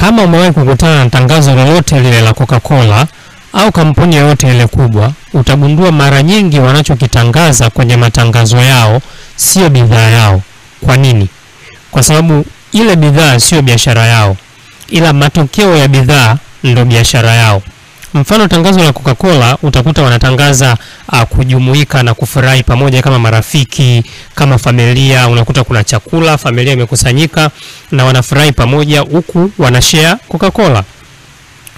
Kama umewahi kukutana na tangazo lolote lile la Coca-Cola au kampuni yoyote ile kubwa, utagundua mara nyingi wanachokitangaza kwenye matangazo yao sio bidhaa yao. Kwa nini? Kwa sababu ile bidhaa sio biashara yao, ila matokeo ya bidhaa ndio biashara yao. Mfano, tangazo la Coca-Cola utakuta wanatangaza kujumuika na kufurahi pamoja kama marafiki, kama familia. Unakuta kuna chakula, familia imekusanyika na wanafurahi pamoja huku wanashare Coca-Cola.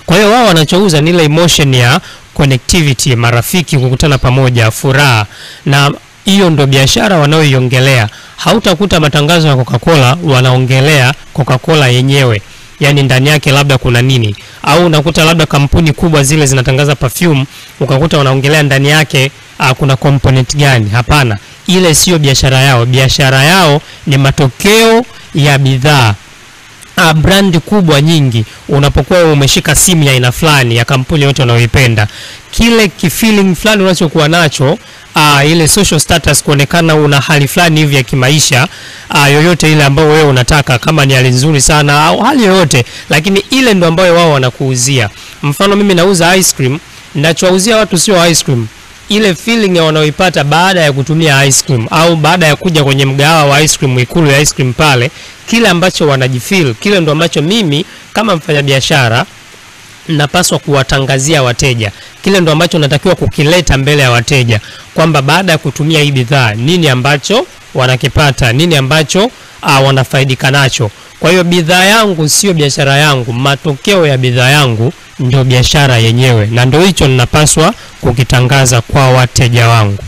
Kwa hiyo wao wanachouza ni ile emotion ya connectivity, marafiki kukutana pamoja, furaha, na hiyo ndo biashara wanaoiongelea. Hautakuta matangazo ya Coca-Cola wanaongelea Coca-Cola yenyewe, yani ndani yake labda kuna nini, au unakuta labda kampuni kubwa zile zinatangaza perfume ukakuta wanaongelea ndani yake kuna component gani. Hapana, ile sio biashara yao. Biashara yao ni matokeo ya bidhaa. Brand kubwa nyingi, unapokuwa umeshika simu ya aina fulani ya kampuni yote unayoipenda, kile kifeeling fulani unachokuwa nacho, ile social status, kuonekana una hali fulani hivi ya kimaisha, yoyote ile ambayo wewe unataka, kama ni hali nzuri sana au hali yoyote, lakini ile ndo ambayo wao wanakuuzia. Mfano, mimi nauza ice cream, ninachowauzia watu sio ice cream, ile feeling ya wanaoipata baada ya kutumia ice cream au baada ya kuja kwenye mgahawa wa ice cream, ikulu ya ice cream pale, kile ambacho wanajifeel, kile ndo ambacho mimi kama mfanyabiashara napaswa kuwatangazia wateja. Kile ndo ambacho natakiwa kukileta mbele ya wateja, kwamba baada ya kutumia hii bidhaa nini ambacho wanakipata, nini ambacho wanafaidika nacho. Kwa hiyo bidhaa yangu sio biashara yangu, matokeo ya bidhaa yangu ndio biashara yenyewe, na ndio hicho ninapaswa kukitangaza kwa wateja wangu.